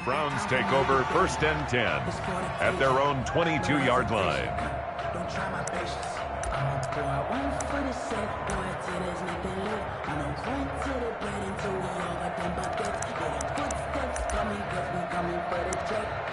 Browns take over 1st and 10 at their own 22-yard line. Don't try my patience. I'm a boy, one for the set, loyalty, there's nothing left. I don't point to the bread until we all got them buckets. Yeah, the footsteps coming, cause we coming for the check.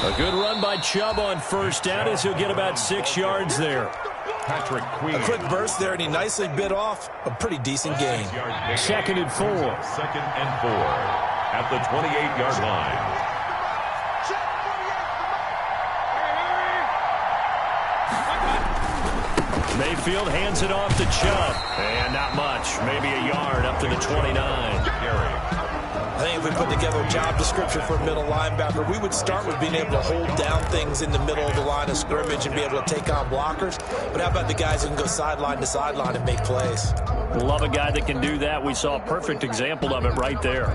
A good run by Chubb on 1st down as he'll get about 6 yards there. Patrick Queen. A quick burst there, and he nicely bit off a pretty decent gain. 2nd and 4. 2nd and 4 at the 28-yard line. Mayfield hands it off to Chubb. And not much. Maybe a yard up to the 29. I think if we put together a job description for a middle linebacker, we would start with being able to hold down things in the middle of the line of scrimmage and be able to take on blockers. But how about the guys who can go sideline to sideline and make plays? Love a guy that can do that. We saw a perfect example of it right there.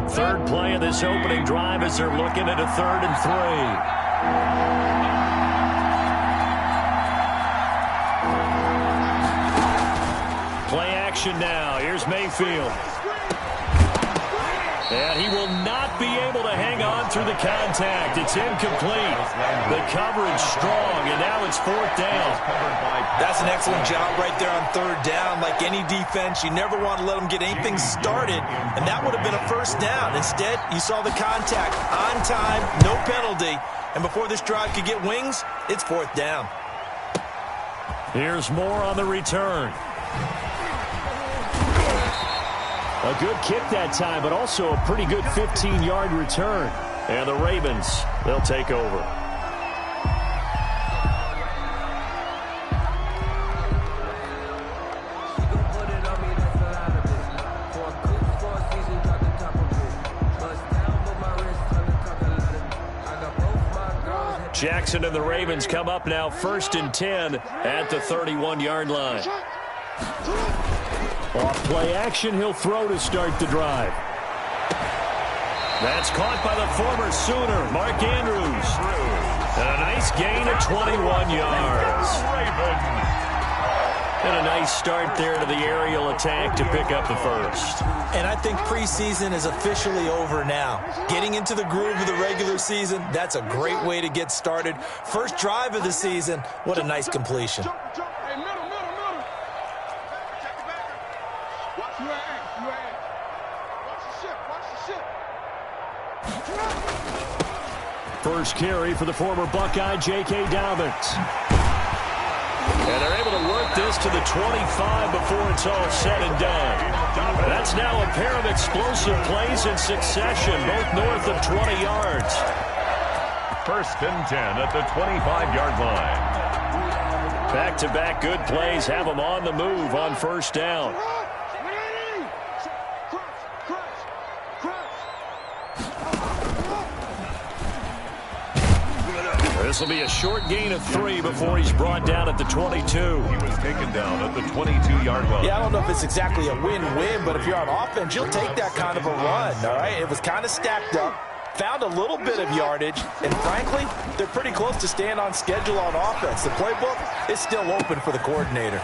3rd play of this opening drive as they're looking at a 3rd and 3. Play action now. Here's Mayfield. And he will not be able to hang on through the contact. It's incomplete. The coverage strong, and now it's 4th down. That's an excellent job right there on 3rd down. Like any defense, you never want to let them get anything started, and that would have been a 1st down. Instead, you saw the contact on time, no penalty, and before this drive could get wings, it's 4th down. Here's more on the return. A good kick that time, but also a pretty good 15-yard return. And the Ravens, they'll take over. Jackson and the Ravens come up now 1st and 10 at the 31-yard line. Off play action, he'll throw to start the drive. That's caught by the former Sooner, Mark Andrews. And a nice gain of 21 yards. And a nice start there to the aerial attack to pick up the 1st. And I think preseason is officially over now. Getting into the groove of the regular season, that's a great way to get started. 1st drive of the season, what a nice completion. First carry for the former Buckeye, J.K. Dobbins. And they're able to work this to the 25 before it's all said and done. That's now a pair of explosive plays in succession, both north of 20 yards. 1st and 10 at the 25-yard line. Back-to-back good plays have them on the move on 1st down. This will be a short gain of 3 before he's brought down at the 22. He was taken down at the 22-yard line. Yeah, I don't know if it's exactly a win-win, but if you're on offense, you'll take that kind of a run, all right? It was kind of stacked up, found a little bit of yardage, and frankly, they're pretty close to staying on schedule on offense. The playbook is still open for the coordinator.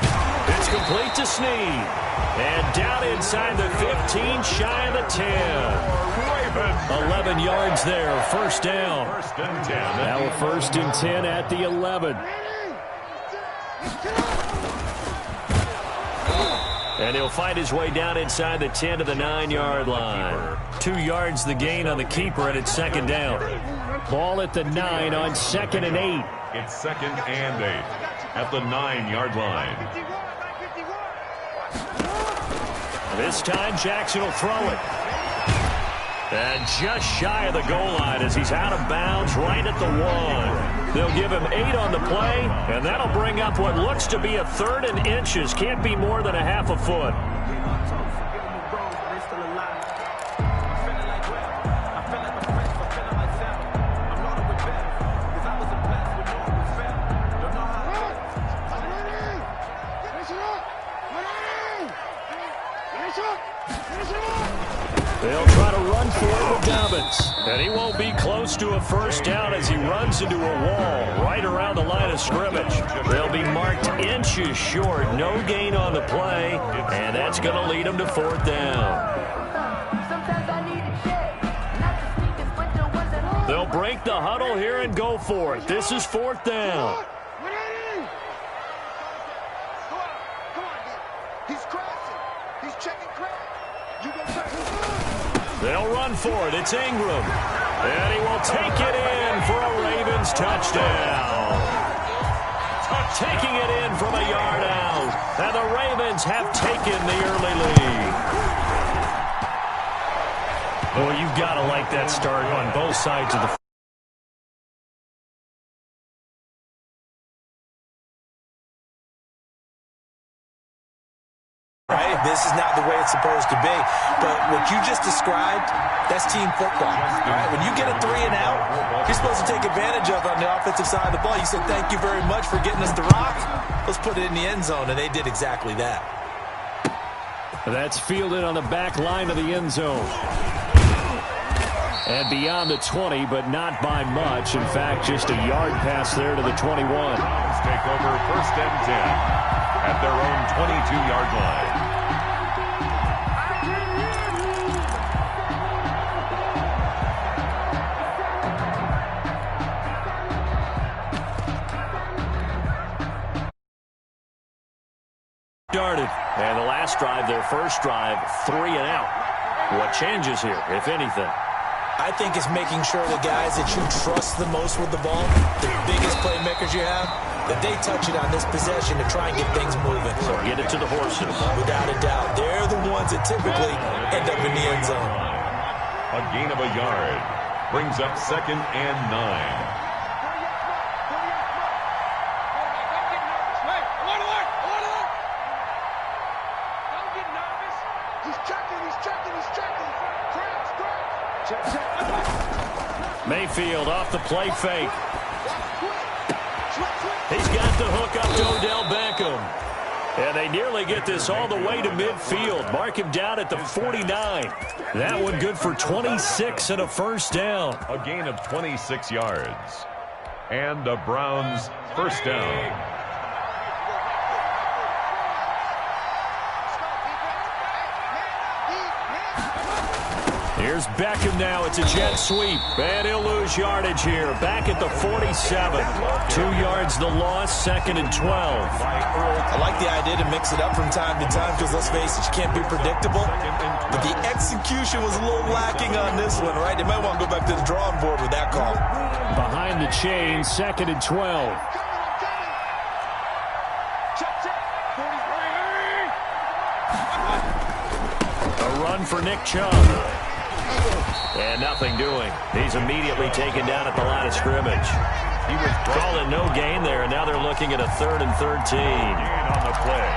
It's complete to Snead. And down inside the 15, shy of the 10. 11 yards there, 1st down. 1st and 10. Now a 1st and 10 at the 11. And he'll find his way down inside the 10 to the 9-yard line. 2 yards the gain on the keeper, and it's 2nd down. Ball at the 9 on 2nd and 8. It's 2nd and 8 at the 9-yard line. This time Jackson will throw it. And just shy of the goal line as he's out of bounds right at the 1. They'll give him 8 on the play, and that'll bring up what looks to be a 3rd and inches. Can't be more than a half a foot. They'll try to run for it with Dobbins. And he won't be close to a first down as he runs into a wall right around the line of scrimmage. They'll be marked inches short. No gain on the play. And that's going to lead them to fourth down. They'll break the huddle here and go for it. This is fourth down. They'll run for it. It's Ingram. And he will take it in for a Ravens touchdown. Taking it in from a yard out. And the Ravens have taken the early lead. Well, you've got to like that start on both sides of the right? This is not the way it's supposed to be. But what you just described, that's team football. All right? When you get a 3 and out, you're supposed to take advantage of it on the offensive side of the ball. You said, thank you very much for getting us the rock. Let's put it in the end zone, and they did exactly that. That's fielded on the back line of the end zone. And beyond the 20, but not by much. In fact, just a yard pass there to the 21. Browns take over first and 10 at their own 22-yard line. Started. And the last drive, their first drive, 3 and out. What changes here, if anything? I think it's making sure the guys that you trust the most with the ball, the biggest playmakers you have, that they touch it on this possession to try and get things moving. So get it to the horses. Without a doubt. They're the ones that typically end up in the end zone. A gain of a yard brings up 2nd and 9. Mayfield off the play fake. He's got the hook up to Odell Beckham. And they nearly get this all the way to midfield. Mark him down at the 49. That one good for 26 and a first down. A gain of 26 yards. And the Browns first down. Here's Beckham now. It's a jet sweep. And he'll lose yardage here. Back at the 47. 2 yards the loss, 2nd and 12. I like the idea to mix it up from time to time because, let's face it, you can't be predictable. But the execution was a little lacking on this one, right? They might want to go back to the drawing board with that call. Behind the chain, 2nd and 12. A run for Nick Chubb. And nothing doing. He's immediately taken down at the line of scrimmage. He was calling no gain there, and now they're looking at a 3rd and 13. Gain on the play.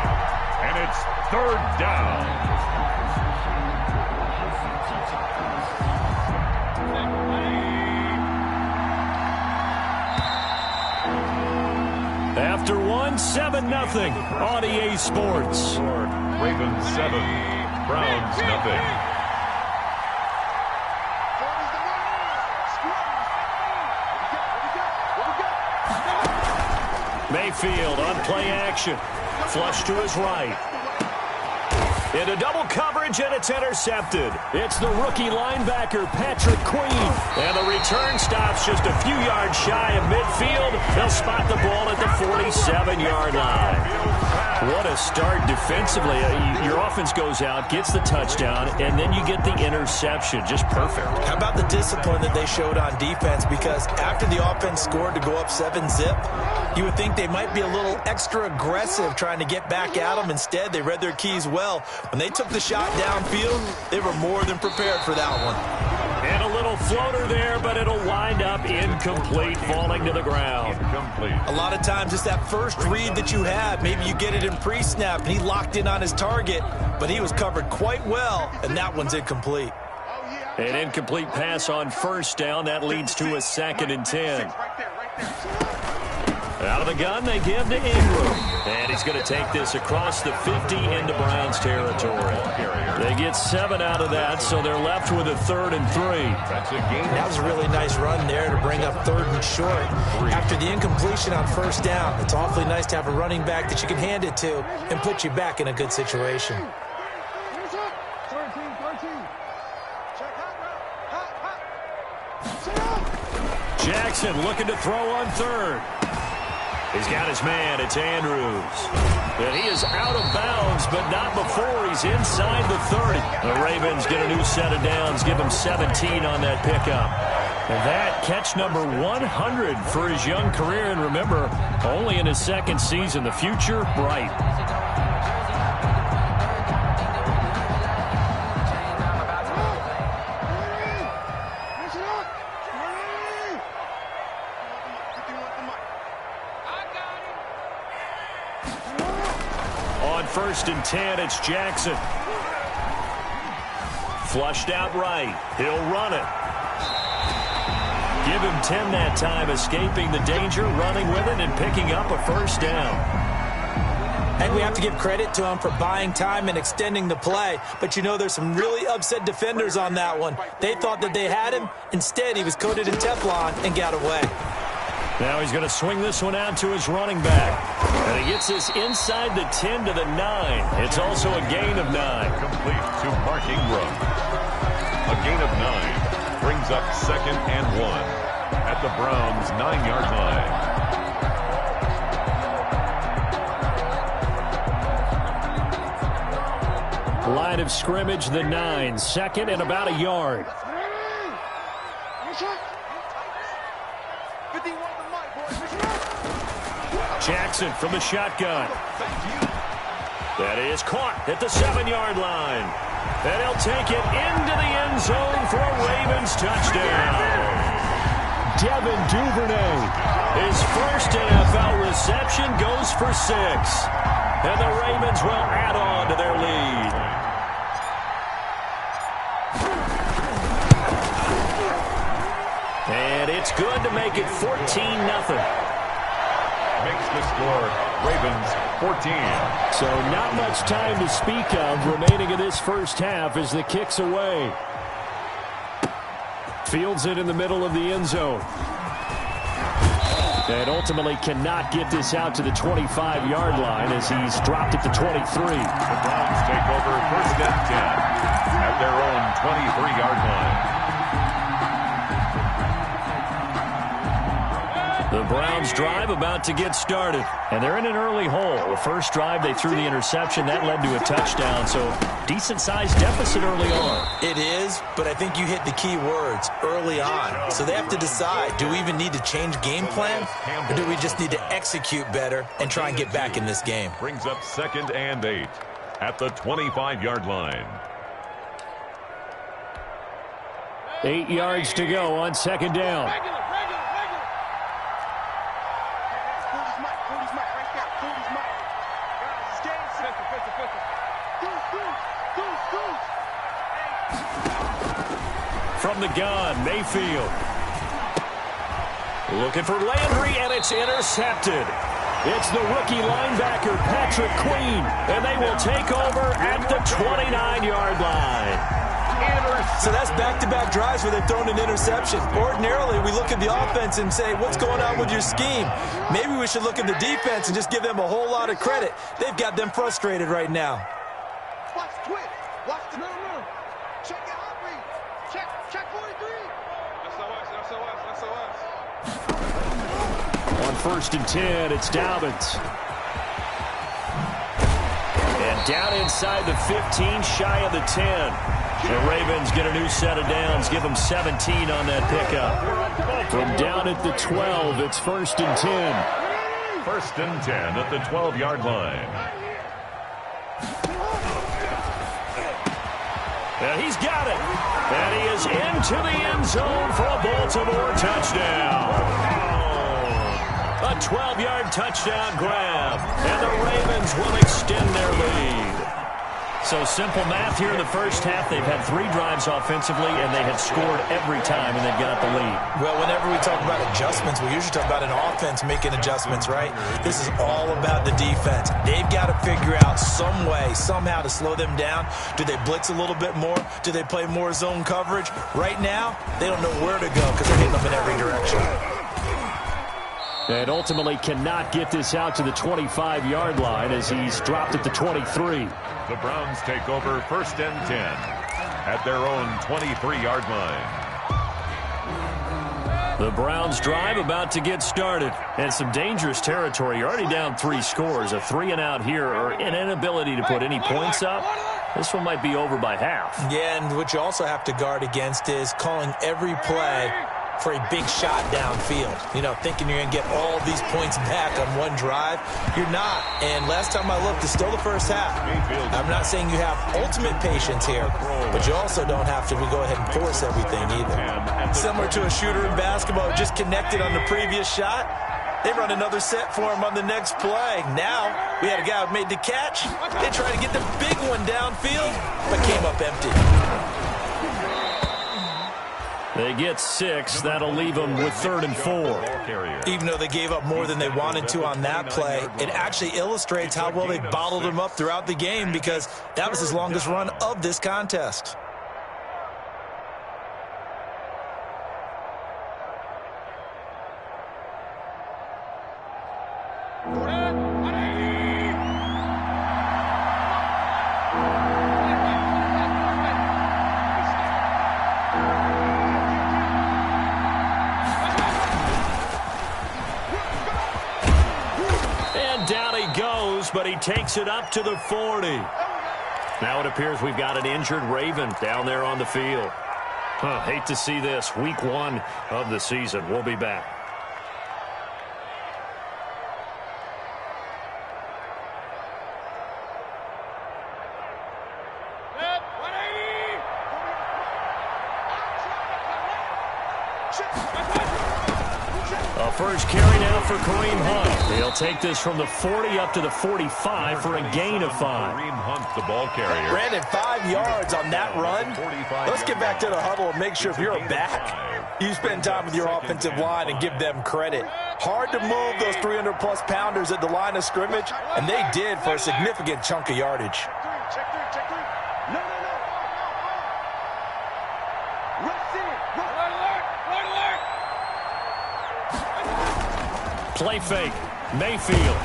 And it's 3rd down. After 1, 7-0 on EA Sports. Ravens 7, Browns nothing. Mayfield on play action. Flush to his right. Into double coverage, and it's intercepted. It's the rookie linebacker, Patrick Queen. And the return stops just a few yards shy of midfield. They'll spot the ball at the 47-yard line. What a start defensively. Your offense goes out, gets the touchdown, and then you get the interception. Just perfect. How about the discipline that they showed on defense? Because after the offense scored to go up 7-zip, you would think they might be a little extra aggressive trying to get back at them. Instead, they read their keys well. When they took the shot downfield, they were more than prepared for that one. And a little floater there, but it'll wind up incomplete, falling to the ground. Incomplete. A lot of times it's that first read that you have. Maybe you get it in pre-snap, and he locked in on his target, but he was covered quite well, and that one's incomplete. An incomplete pass on first down. That leads to a 2nd and 10. Out of the gun, they give to Ingram. And he's going to take this across the 50 into Browns territory. They get 7 out of that, so they're left with a 3rd and 3. That was a really nice run there to bring up 3rd and short. After the incompletion on 1st down, it's awfully nice to have a running back that you can hand it to and put you back in a good situation. Jackson looking to throw on 3rd. He's got his man. It's Andrews. And he is out of bounds, but not before he's inside the 30. The Ravens get a new set of downs, give him 17 on that pickup. And that catch number 100 for his young career. And remember, only in his 2nd season. The future, bright. On 1st and 10, it's Jackson. Flushed out right. He'll run it. Give him 10 that time, escaping the danger, running with it, and picking up a 1st down. And we have to give credit to him for buying time and extending the play. But you know there's some really upset defenders on that one. They thought that they had him. Instead, he was coated in Teflon and got away. Now he's going to swing this one out to his running back. And he gets this inside the 10 to the 9. It's also a gain of 9. Complete to Mark Ingram. A gain of 9 brings up 2nd and 1 at the Browns' 9-yard line. Line of scrimmage, the 9. 2nd and about a yard. Jackson from the shotgun. That is caught at the 7-yard line. And he'll take it into the end zone for a Ravens touchdown. Devin Duvernay. His first NFL reception goes for 6. And the Ravens will add on to their lead. And it's good to make it 14-0. Makes the score Ravens 14. So not much time to speak of remaining in this first half as the kick's away. Fields it in the middle of the end zone. And ultimately cannot get this out to the 25-yard line as he's dropped it to 23. The Browns take over 1st and 10 at their own 23-yard line. The Browns drive about to get started, and they're in an early hole. The first drive, they threw the interception. That led to a touchdown, so decent-sized deficit early on. It is, but I think you hit the key words, early on. So they have to decide, do we even need to change game plan, or do we just need to execute better and try and get back in this game? Brings up 2nd and 8 at the 25-yard line. 8 yards to go on 2nd down. From the gun, Mayfield. Looking for Landry, and it's intercepted. It's the rookie linebacker, Patrick Queen, and they will take over at the 29-yard line. So that's back-to-back drives where they've thrown an interception. Ordinarily, we look at the offense and say, what's going on with your scheme? Maybe we should look at the defense and just give them a whole lot of credit. They've got them frustrated right now. Watch the twitch. Watch the no. Check your heart rate. Check 43. SOS. On 1st and 10, it's Dobbins. And down inside the 15, shy of the 10. The Ravens get a new set of downs, give them 17 on that pickup. From down at the 12, it's 1st and 10. 1st and 10 at the 12-yard line. And he's got it. And he is into the end zone for a Baltimore touchdown. A 12-yard touchdown grab. And the Ravens will extend their lead. So simple math here in the first half. They've had 3 drives offensively, and they had scored every time, and they've got the lead. Well, whenever we talk about adjustments, we usually talk about an offense making adjustments, right? This is all about the defense. They've got to figure out some way, somehow to slow them down. Do they blitz a little bit more? Do they play more zone coverage? Right now, they don't know where to go because they're hitting them in every direction. And ultimately cannot get this out to the 25-yard line as he's dropped at the 23. The Browns take over 1st and 10 at their own 23-yard line. The Browns drive about to get started. And some dangerous territory. You're already down 3 scores. A 3-and-out here or an inability to put any points up. This one might be over by half. Yeah, and what you also have to guard against is calling every play for a big shot downfield. You know, thinking you're going to get all these points back on one drive. You're not. And last time I looked, it's still the first half. I'm not saying you have ultimate patience here, but you also don't have to go ahead and force everything either. Similar to a shooter in basketball, just connected on the previous shot. They run another set for him on the next play. Now, we had a guy who made the catch. They tried to get the big one downfield, but came up empty. They get 6. That'll leave them with 3rd and 4. Even though they gave up more than they wanted to on that play, it actually illustrates how well they bottled them up throughout the game because that was his longest run of this contest. But he takes it up to the 40. Now it appears we've got an injured Raven down there on the field. Hate to see this. Week 1 of the season. We'll be back. A first carry now for Kareem Hunt. He'll take this from the 40 up to the 45 for a gain of 5. Kareem Hunt, the ball carrier. Brandon, 5 yards on that run. Let's get back to the huddle and make sure if you're a back, you spend time with your offensive line and give them credit. Hard to move those 300-plus pounders at the line of scrimmage, and they did for a significant chunk of yardage. Check 3, check 3. No. Rush in. Play fake. Mayfield.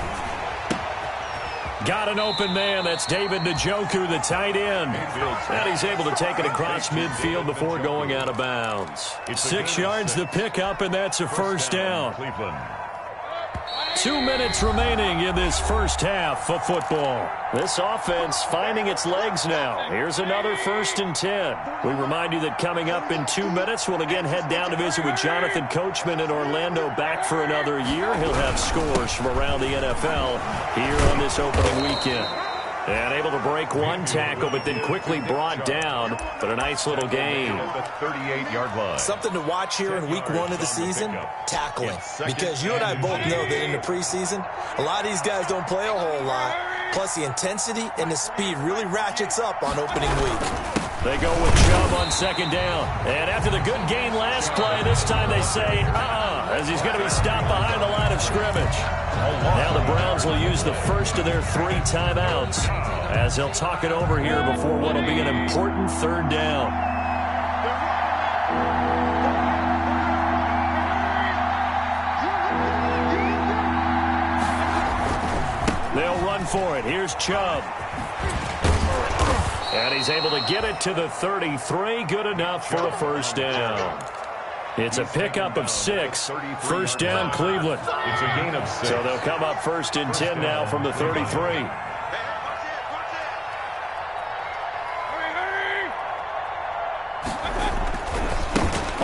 Got an open man. That's David Njoku, the tight end. And he's able to take it across midfield before going out of bounds. 6 yards the pickup, and that's a first down. 2 minutes remaining in this first half of football. This offense finding its legs now. Here's another 1st and 10. We remind you that coming up in 2 minutes, we'll again head down to visit with Jonathan Coachman in Orlando, back for another year. He'll have scores from around the NFL here on this opening weekend. And able to break one tackle, but then quickly brought down. But a nice little game. 38-yard line. Something to watch here in week 1 of the season, tackling. Because you and I both know that in the preseason, a lot of these guys don't play a whole lot. Plus, the intensity and the speed really ratchets up on opening week. They go with Chubb on 2nd down. And after the good gain last play, this time they say, as he's going to be stopped behind the line of scrimmage. Now the Browns will use the first of their 3 timeouts as they'll talk it over here before what will be an important 3rd down. They'll run for it. Here's Chubb. And he's able to get it to the 33. Good enough for a first down. It's a pickup of 6. First down, Cleveland. It's a gain of 6. So they'll come up 1st and 10 now from the 33.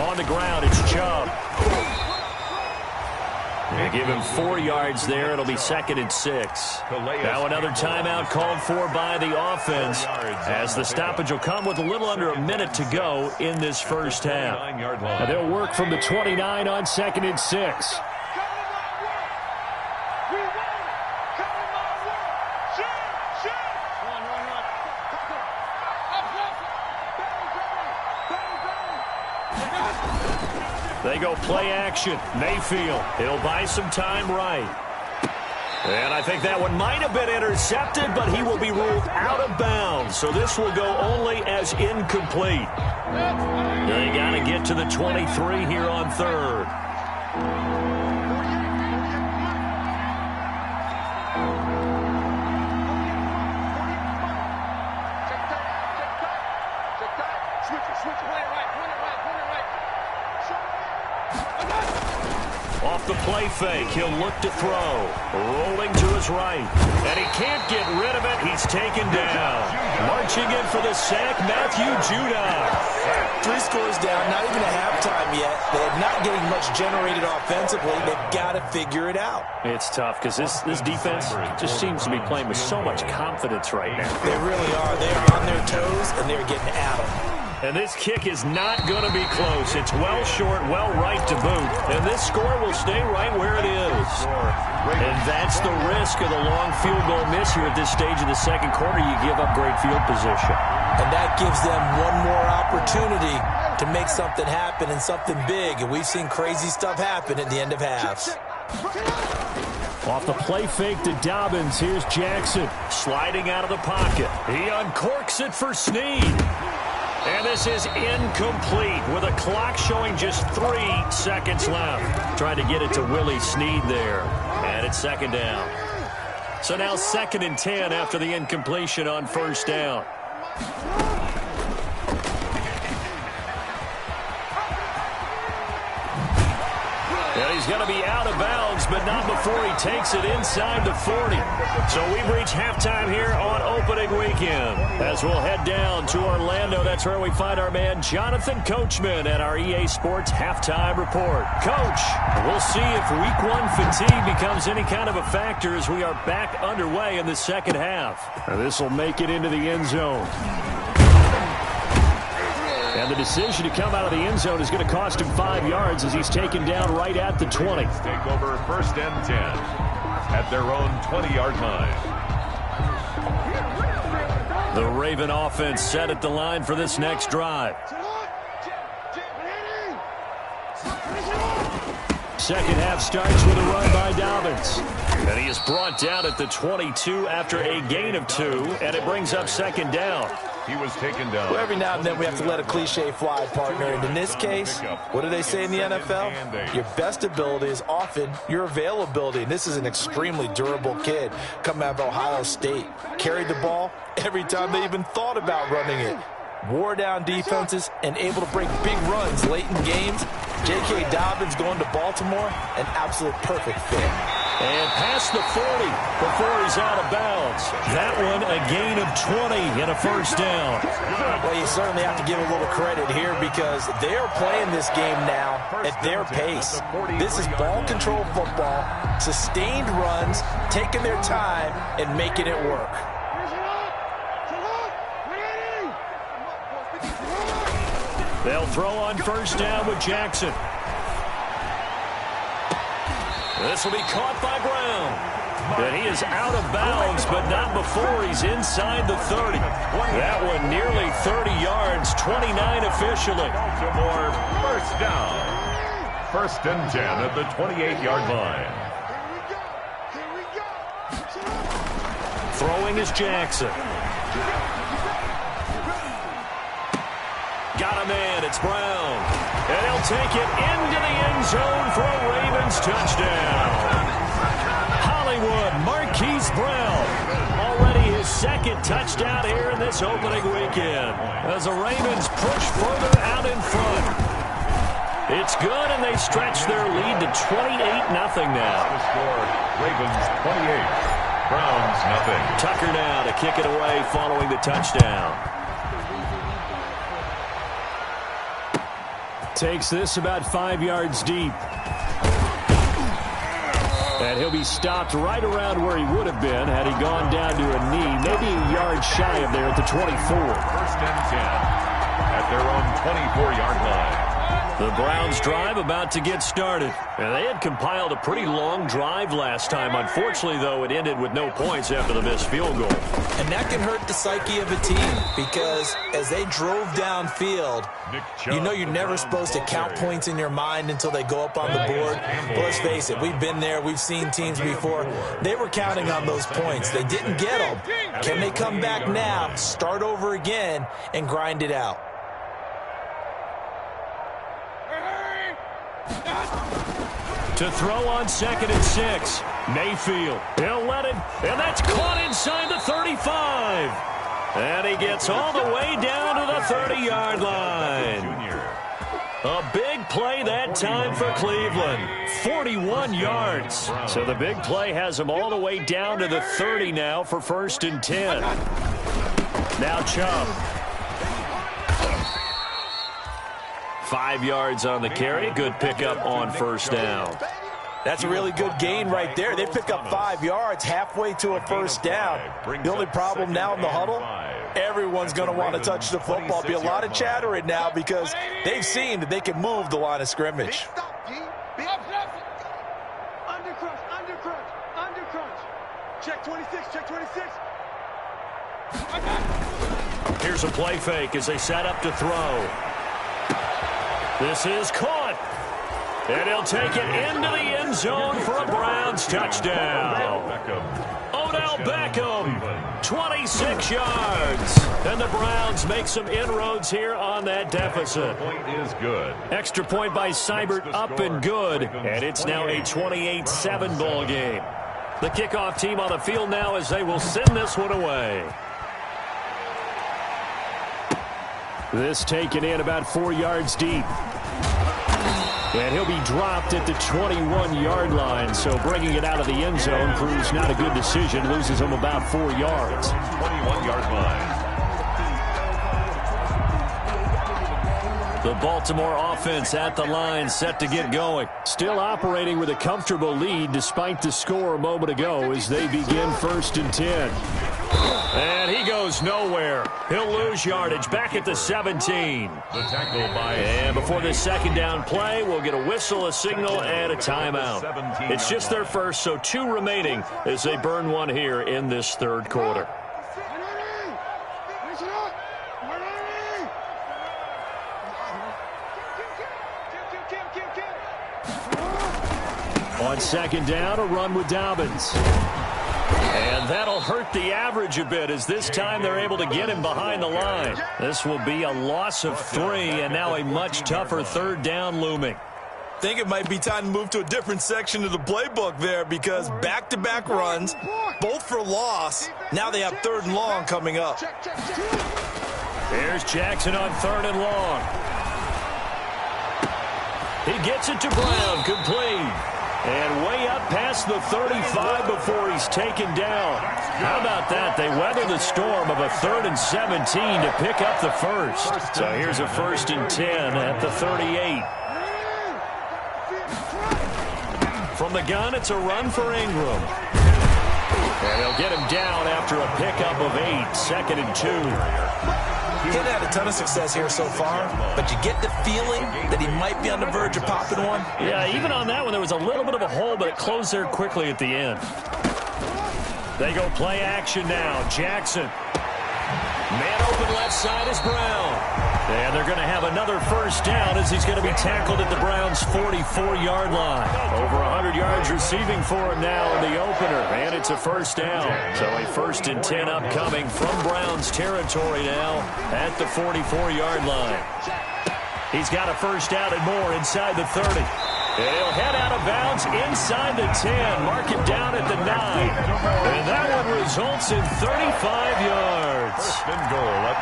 On the ground, it's Chubb. They give him 4 yards there. It'll be 2nd and 6. Now another timeout called for by the offense as the stoppage will come with a little under a minute to go in this first half. And they'll work from the 29 on 2nd and 6. They go play action. Mayfield, he'll buy some time right. And I think that one might have been intercepted, but he will be ruled out of bounds. So this will go only as incomplete. They got to get to the 23 here on third. Off the play fake, he'll look to throw. Rolling to his right. And he can't get rid of it. He's taken down. Marching in for the sack, Matthew Judon. 3 scores down, not even a halftime yet. They're not getting much generated offensively. They've got to figure it out. It's tough because this defense just seems to be playing with so much confidence right now. They really are. They're on their toes, and they're getting at them. And this kick is not going to be close. It's well short, well right to boot. And this score will stay right where it is. And that's the risk of the long field goal miss here at this stage of the second quarter. You give up great field position. And that gives them one more opportunity to make something happen and something big. And we've seen crazy stuff happen at the end of halves. Off the play fake to Dobbins, here's Jackson. Sliding out of the pocket. He uncorks it for Snead. And this is incomplete with a clock showing just 3 seconds left. Trying to get it to Willie Snead there. And it's second down. So now 2nd and 10 after the incompletion on first down. And he's going to be out of bounds, but not before he takes it inside the 40. So we've reached halftime here on opening weekend. As we'll head down to Orlando, that's where we find our man Jonathan Coachman at our EA Sports Halftime Report. Coach, we'll see if Week 1 fatigue becomes any kind of a factor as we are back underway in the second half. This will make it into the end zone. And the decision to come out of the end zone is going to cost him 5 yards as he's taken down right at the 20. Take over 1st and 10 at their own 20-yard line. The Raven offense set at the line for this next drive. Second half starts with a run by Dobbins. And he is brought down at the 22 after a gain of 2, and it brings up second down. He was taken down. Well, every now and then we have to let a cliche fly, partner. And in this case, what do they say in the NFL? Your best ability is often your availability. And this is an extremely durable kid coming out of Ohio State. Carried the ball every time they even thought about running it. Wore down defenses and able to break big runs late in games. J.K. Dobbins going to Baltimore, an absolute perfect fit. And past the 40 before he's out of bounds. That one a gain of 20 and a first down. Well, you certainly have to give a little credit here because they're playing this game now at their pace. This is ball control football, sustained runs, taking their time and making it work. They'll throw on first down with Jackson. This will be caught by Brown. And he is out of bounds, but not before he's inside the 30. That one nearly 30 yards, 29 officially. Baltimore, first down. 1st and 10 at the 28-yard line. Throwing is Jackson. Got a man, it's Brown. And he'll take it into the end zone for a Ravens touchdown. Hollywood, Marquise Brown. Already his 2nd touchdown here in this opening weekend. As the Ravens push further out in front. It's good, and they stretch their lead to 28-0 now. The score, Ravens 28, Browns nothing. Tucker now to kick it away following the touchdown. Takes this about 5 yards deep. And he'll be stopped right around where he would have been had he gone down to a knee, maybe a yard shy of there at the 24. 1st and 10 at their own 24-yard line. The Browns drive about to get started. And they had compiled a pretty long drive last time. Unfortunately, though, it ended with no points after the missed field goal. And that can hurt the psyche of a team because as they drove downfield, you know you're never supposed to count points in your mind until they go up on the board. But let's face it, we've been there. We've seen teams before. They were counting on those points. They didn't get them. Can they come back now, start over again, and grind it out? To throw on 2nd and 6. Mayfield. He'll let it, and that's caught inside the 35. And he gets all the way down to the 30-yard line. A big play that time for Cleveland. 41 yards. So the big play has him all the way down to the 30 now for 1st and 10. Now Chubb. 5 yards on the carry. Good pickup on 1st down. That's a really good gain right there. They pick up 5 yards halfway to a 1st down. The only problem now in the huddle, everyone's going to want to touch the football. Be a lot of chattering now because they've seen that they can move the line of scrimmage. Undercrunch. Check 26, check 26. Here's a play fake as they set up to throw. This is caught. And he'll take it into the end zone for a Browns touchdown. Odell Beckham, 26 yards. And the Browns make some inroads here on that deficit. Point is good. Extra point by Seibert, up and good. And it's now a 28-7 ball game. The kickoff team on the field now as they will send this one away. This taken in about 4 yards deep. And he'll be dropped at the 21-yard line, so bringing it out of the end zone proves not a good decision. Loses him about 4 yards. 21-yard line. The Baltimore offense at the line, set to get going. Still operating with a comfortable lead despite the score a moment ago as they begin 1st and 10. And he goes nowhere. He'll lose yardage back at the 17. The tackle by... And before this 2nd down play, we'll get a whistle, a signal, and a timeout. It's just their first, so 2 remaining as they burn one here in this 3rd quarter. On 2nd down, a run with Dobbins. And that'll hurt the average a bit as this time they're able to get him behind the line. This will be a loss of 3 and now a much tougher 3rd down looming. I think it might be time to move to a different section of the playbook there because back-to-back runs, both for loss. Now they have 3rd and long coming up. Here's Jackson on 3rd and long. He gets it to Brown, complete. And way up past the 35 before he's taken down. How about that? They weather the storm of a 3rd and 17 to pick up the 1st. So here's a 1st and 10 at the 38. From the gun, it's a run for Ingram. And they'll get him down after a pickup of 8, 2nd and 2. He hasn't had a ton of success here so far, but you get the feeling that he might be on the verge of popping one. Yeah, even on that one, there was a little bit of a hole, but it closed there quickly at the end. They go play action now. Jackson. Man open left side is Brown. And they're going to have another 1st down as he's going to be tackled at the Browns' 44-yard line. Over 100 yards receiving for him now in the opener. And it's a 1st down. So a 1st and 10 upcoming from Browns territory now at the 44-yard line. He's got a 1st down and more inside the 30. And he'll head out of bounds inside the 10. Mark it down at the 9. And that one results in 35 yards.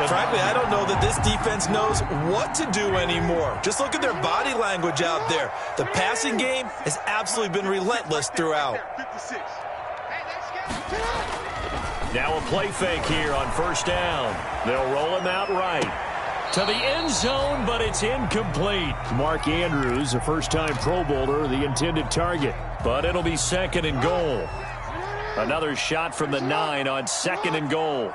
Frankly, I don't know that this defense knows what to do anymore. Just look at their body language out there. The passing game has absolutely been relentless throughout. Now a play fake here on 1st down. They'll roll him out right. To the end zone, but it's incomplete. Mark Andrews, a first-time Pro Bowler, the intended target. But it'll be 2nd and goal. Another shot from the 9 on 2nd and goal.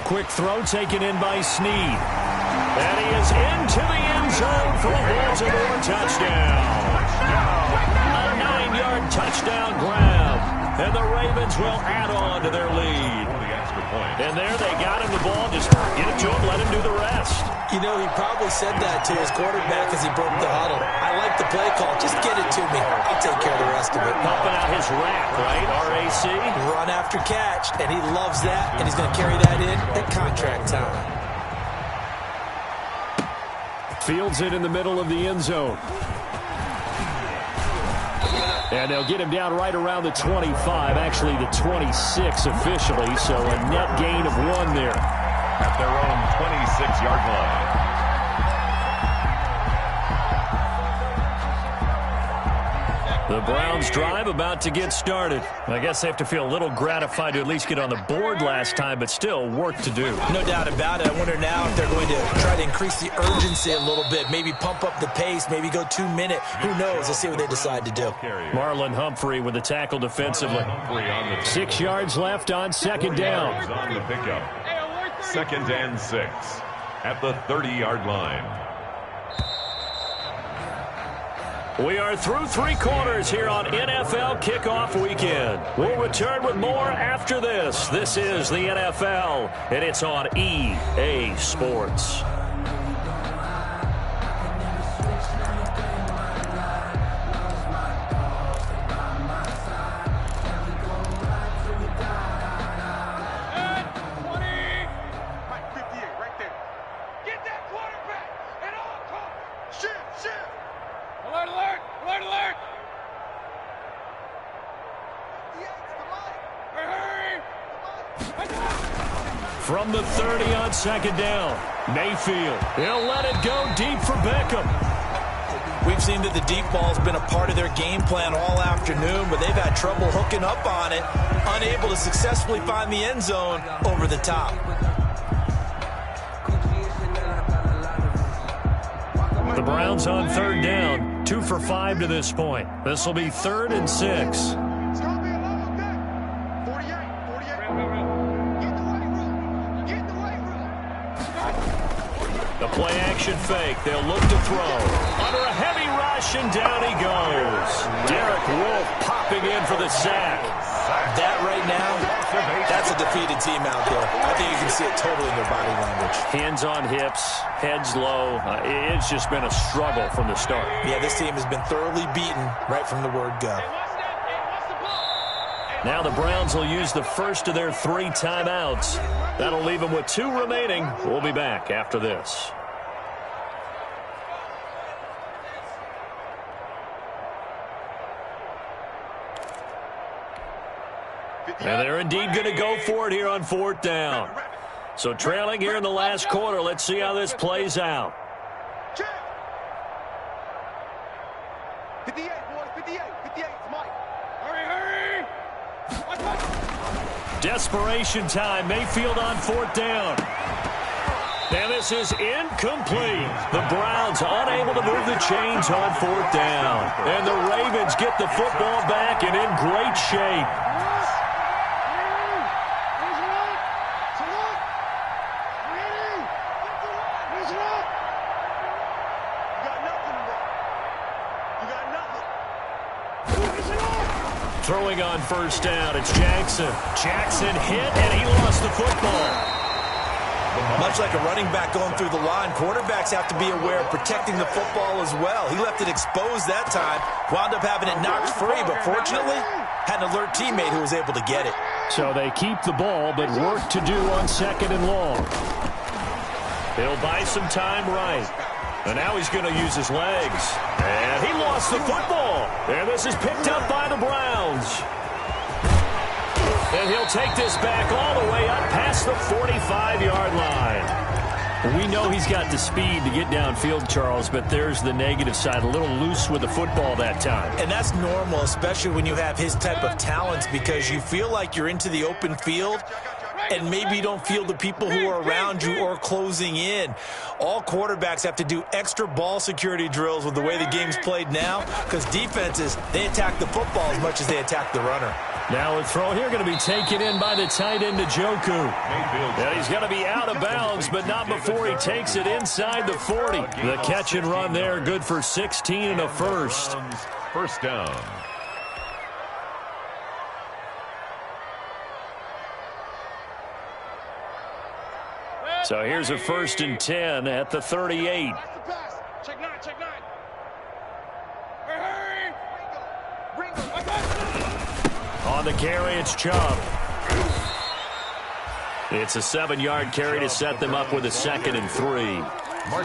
Quick throw taken in by Snead. And he is into the end zone for a Baltimore touchdown. A 9-yard touchdown grab. And the Ravens will add on to their lead. And there they got him the ball. Just get it to him, let him do the rest. You know, he probably said that to his quarterback as he broke the huddle. I like the play call. Just get it to me. I'll take care of the rest of it. Helping out his rack, right? RAC. Run after catch, and he loves that, and he's going to carry that in at contract time. Fields it in the middle of the end zone. And they'll get him down right around the 25, actually the 26 officially, so a net gain of 1 there. At their own 26-yard line. The Browns drive about to get started. I guess they have to feel a little gratified to at least get on the board last time, but still work to do. No doubt about it. I wonder now if they're going to try to increase the urgency a little bit, maybe pump up the pace, maybe go 2-minute. Who knows? Let's see what they decide to do. Marlon Humphrey with the tackle defensively. 6 yards left on second down. On the pickup. 2nd and 6 at the 30-yard line. We are through 3 quarters here on NFL Kickoff Weekend. We'll return with more after this. This is the NFL, and it's on EA Sports. From the 30 on second down, Mayfield. He'll let it go deep for Beckham. We've seen that the deep ball's been a part of their game plan all afternoon, but they've had trouble hooking up on it, unable to successfully find the end zone over the top. The Browns on third down, 2 for 5 to this point. This will be 3rd and 6. The play-action fake. They'll look to throw. Under a heavy rush, and down he goes. Derek Wolfe popping in for the sack. That right now, that's a defeated team out there. I think you can see it totally in their body language. Hands on hips, heads low. It's just been a struggle from the start. Yeah, this team has been thoroughly beaten right from the word go. Now the Browns will use the first of their 3 timeouts. That'll leave them with 2 remaining. We'll be back after this. And they're indeed going to go for it here on 4th down. So trailing here in the last quarter. Let's see how this plays out. 58, boys, 58, 58, Mike. Hurry! Desperation time. Mayfield on 4th down. And this is incomplete. The Browns unable to move the chains on 4th down. And the Ravens get the football back and in great shape. Throwing on 1st down, it's Jackson. Jackson hit, and he lost the football. Much like a running back going through the line, quarterbacks have to be aware of protecting the football as well. He left it exposed that time, wound up having it knocked free, but fortunately, had an alert teammate who was able to get it. So they keep the ball, but work to do on 2nd and long. He'll buy some time right. And now he's going to use his legs. And he lost the football. And this is picked up by the Browns. And he'll take this back all the way up past the 45-yard line. We know he's got the speed to get downfield, Charles, but there's the negative side. A little loose with the football that time. And that's normal, especially when you have his type of talents, because you feel like you're into the open field and maybe you don't feel the people who are around you or closing in. All quarterbacks have to do extra ball security drills with the way the game's played now, because defenses, they attack the football as much as they attack the runner. Now a throw here going to be taken in by the tight end, Njoku. And he's going to be out of bounds, but not before he takes it inside the 40. The catch and run there, good for 16 and a first. First down. So here's a 1st and 10 at the 38. Check nine. On the carry, it's Chubb. It's a 7-yard carry to set them up with a 2nd and 3.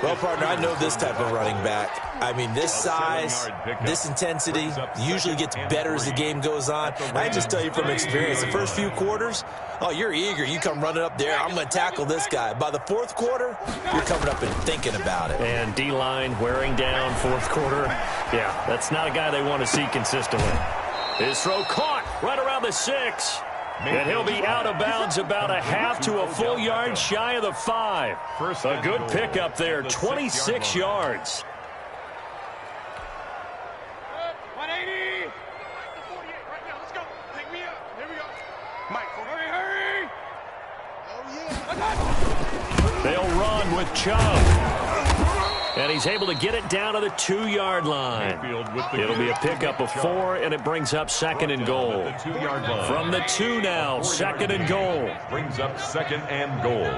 Well, partner, I know this type of running back. I mean, this size, this intensity usually gets better as the game goes on. I can just tell you from experience, the first few quarters, oh, you're eager. You come running up there, I'm going to tackle this guy. By the 4th quarter, you're coming up and thinking about it. And D-line wearing down 4th quarter. Yeah, that's not a guy they want to see consistently. His throw caught right around the 6. And he'll be out of bounds about a half to a full yard shy of the 5. A good pickup there, 26 yards. 180. Right now, let's go. Pick me up. Here we go. Mike, hurry. Oh, yeah. They'll run with Chubb. And he's able to get it down to the 2-yard line. It'll be a pickup of 4, and it brings up 2nd and goal. From the 2 now, 2nd and goal. Brings up 2nd and goal.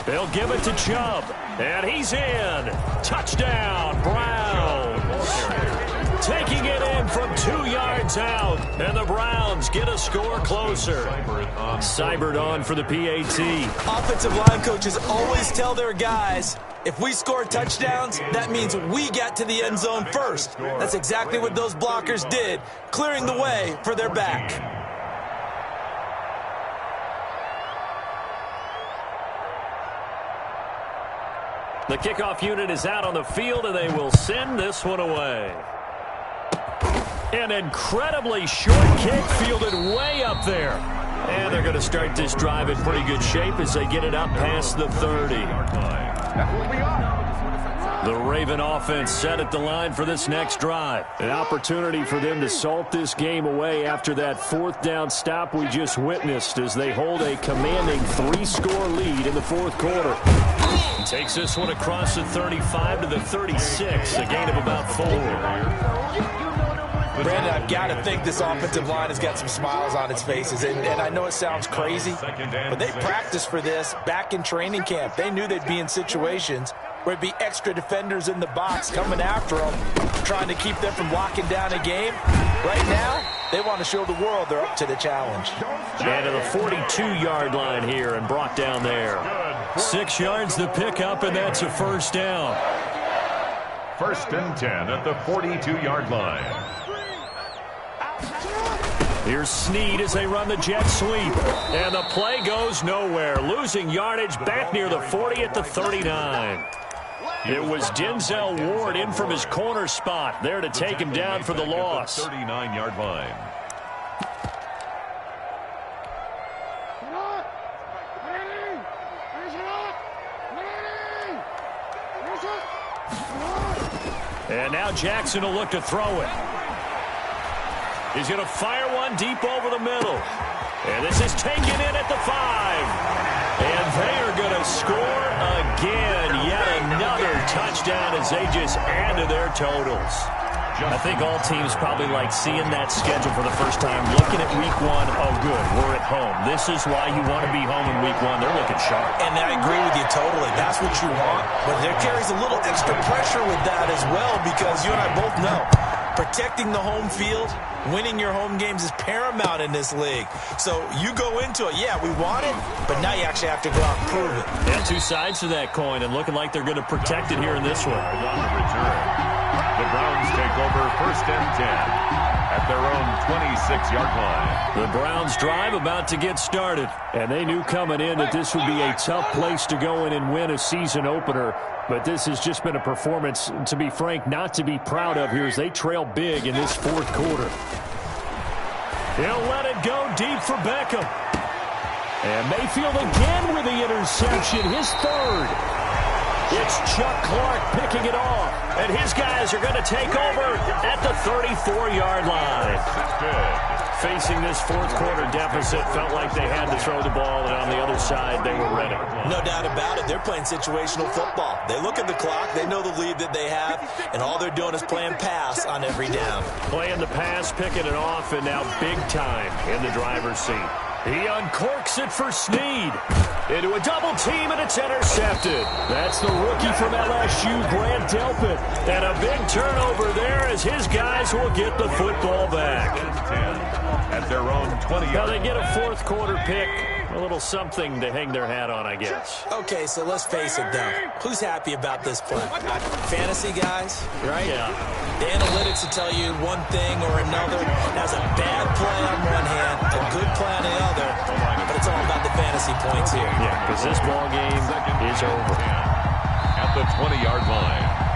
They'll give it to Chubb, and he's in. Touchdown, Browns. Taking it in from 2 yards out, and the Browns get a score closer. Seibert on for the PAT. Offensive line coaches always tell their guys, if we score touchdowns, that means we got to the end zone first. That's exactly what those blockers did, clearing the way for their back. The kickoff unit is out on the field, and they will send this one away. An incredibly short kick fielded way up there. And they're going to start this drive in pretty good shape as they get it up past the 30. The Raven offense set at the line for this next drive. An opportunity for them to salt this game away after that 4th down stop we just witnessed as they hold a commanding 3-score lead in the 4th quarter. Takes this one across the 35 to the 36, a gain of about 4. Brandon, I've got to think this offensive line has got some smiles on its faces. And I know it sounds crazy, but they practiced for this back in training camp. They knew they'd be in situations where it'd be extra defenders in the box coming after them, trying to keep them from locking down a game. Right now, they want to show the world they're up to the challenge. And to the 42-yard line here and brought down there. 6 yards the pickup, and that's a 1st down. 1st and 10 at the 42-yard line. Here's Snead as they run the jet sweep. And the play goes nowhere. Losing yardage back near the 40 at the 39. It was Denzel Ward in from his corner spot there to take him down for the loss. 39-yard line. And now Jackson will look to throw it. He's going to fire one deep over the middle. And this is taken in at the 5. And they are going to score again. Yet another touchdown as they just add to their totals. I think all teams probably like seeing that schedule for the first time, looking at week 1. Oh, good, we're at home. This is why you want to be home in week 1. They're looking sharp. And I agree with you totally. That's what you want. But there carries a little extra pressure with that as well, because you and I both know protecting the home field, winning your home games is paramount in this league. So you go into it, yeah, we want it, but now you actually have to go out and prove it. Yeah, 2 sides to that coin, and looking like they're going to protect it here in this one. The Browns take over 1st and 10 at their own 26-yard line. The Browns drive about to get started, and they knew coming in that this would be a tough place to go in and win a season opener. But this has just been a performance, to be frank, not to be proud of here as they trail big in this 4th quarter. He'll let it go deep for Beckham. And Mayfield again with the interception, his third. It's Chuck Clark picking it off. And his guys are going to take over at the 34-yard line. Facing this fourth-quarter deficit, felt like they had to throw the ball, and on the other side, they were ready. No doubt about it. They're playing situational football. They look at the clock. They know the lead that they have, and all they're doing is playing pass on every down. Playing the pass, picking it off, and now big time in the driver's seat. He uncorks it for Snead. Into a double team, and it's intercepted. That's the rookie from LSU, Grant Delpit. And a big turnover there as his guys will get the football back. At their own 20. Now they get a fourth-quarter pick. A little something to hang their hat on, I guess. Okay, so let's face it, though. Who's happy about this play? Fantasy guys, right? Yeah. The analytics will tell you one thing or another. That's a bad play on one hand, a good play on the other, but it's all about the fantasy points here. Yeah, because this ball game is over. At the 20-yard line.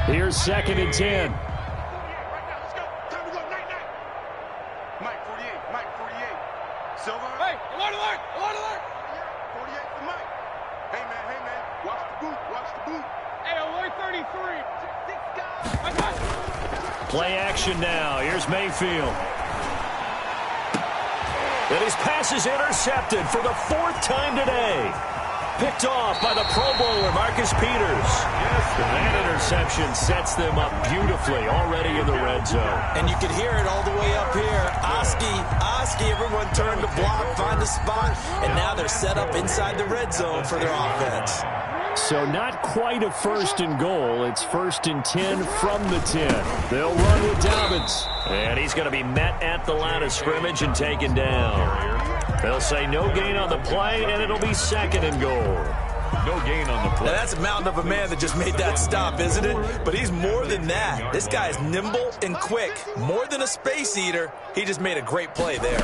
Here's 2nd and 10. Let's go. Time to go. Night. Mike, 48. Mike, 48. Silver. Hey, alert. 48 for Mike. Hey, man. Watch the boot. Hey, alert 33. Six guys. Play action now. Here's Mayfield. And his pass is intercepted for the 4th time today. Picked off by the Pro Bowler, Marcus Peters. And that interception sets them up beautifully already in the red zone. And you can hear it all the way up here. Oski, everyone turned to block, find a spot, and now they're set up inside the red zone for their offense. So not quite a 1st and goal. It's 1st and 10 from the 10. They'll run with Dobbins. And he's going to be met at the line of scrimmage and taken down. They'll say no gain on the play, and it'll be 2nd and goal. No gain on the play. Now, that's a mountain of a man that just made that stop, isn't it? But he's more than that. This guy is nimble and quick. More than a space eater. He just made a great play there.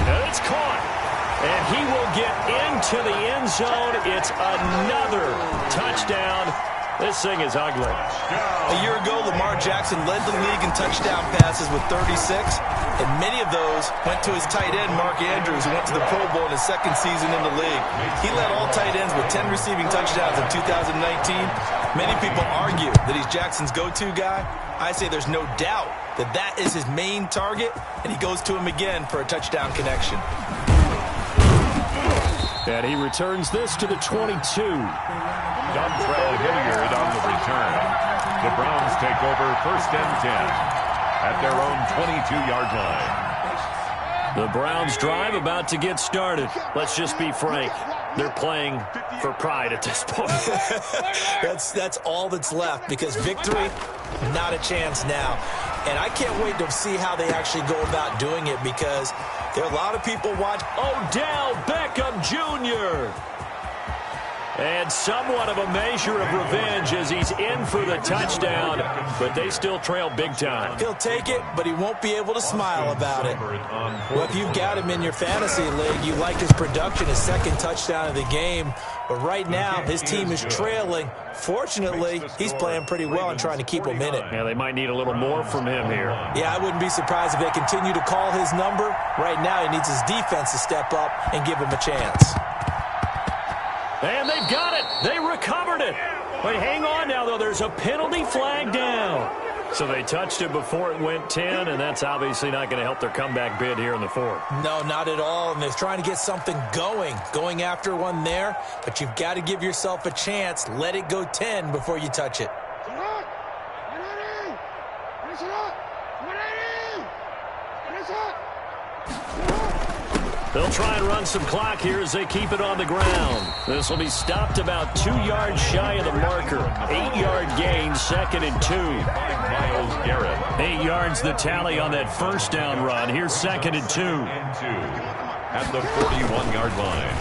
And it's caught. And he will get into the end zone. It's another touchdown. This thing is ugly. A year ago, Lamar Jackson led the league in touchdown passes with 36, and many of those went to his tight end, Mark Andrews, who went to the Pro Bowl in his 2nd season in the league. He led all tight ends with 10 receiving touchdowns in 2019. Many people argue that he's Jackson's go-to guy. I say there's no doubt that that is his main target, and he goes to him again for a touchdown connection. And he returns this to the 22. Dontrell Hilliard on the return. The Browns take over 1st and 10 at their own 22-yard line. The Browns drive about to get started. Let's just be frank. They're playing for pride at this point. That's all that's left, because victory, not a chance now. And I can't wait to see how they actually go about doing it, because there are a lot of people watching. Odell Beckham Jr. And somewhat of a measure of revenge as he's in for the touchdown, but they still trail big time. He'll take it, but he won't be able to smile about it. Well, if you've got him in your fantasy league, you like his production, his 2nd touchdown of the game. But right now, his team is trailing. Fortunately, he's playing pretty well and trying to keep him in it. Yeah, they might need a little more from him here. Yeah, I wouldn't be surprised if they continue to call his number. Right now, he needs his defense to step up and give him a chance. And they've got it. They recovered it. But hang on now, though. There's a penalty flag down. So they touched it before it went 10, and that's obviously not going to help their comeback bid here in the 4th. No, not at all. And they're trying to get something going after one there. But you've got to give yourself a chance. Let it go 10 before you touch it. They'll try and run some clock here as they keep it on the ground. This will be stopped about 2 yards shy of the marker. 8-yard gain, 2nd and 2. Myles Garrett. 8 yards the tally on that 1st down run. Here's 2nd and 2. At the 41-yard line.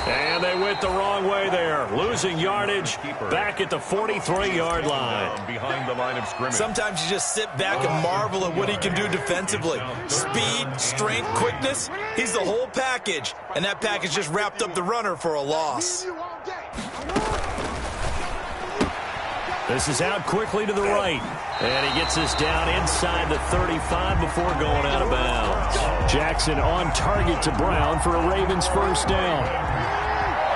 And they went the wrong way there, losing yardage back at the 43-yard line. Behind the line of scrimmage. Sometimes you just sit back and marvel at what he can do defensively. Speed, strength, quickness, he's the whole package. And that package just wrapped up the runner for a loss. This is out quickly to the right. And he gets us down inside the 35 before going out of bounds. Jackson on target to Brown for a Ravens first down.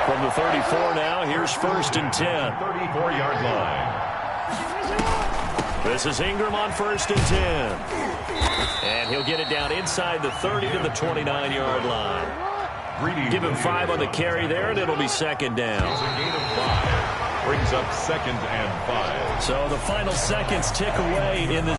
From the 34 now, here's 1st and 10. 34-yard line. This is Ingram on 1st and 10. And he'll get it down inside the 30 to the 29-yard line. Give him 5 on the carry there, and it'll be 2nd down. It's a gain of 5. Brings up 2nd and 5. So the final seconds tick away in the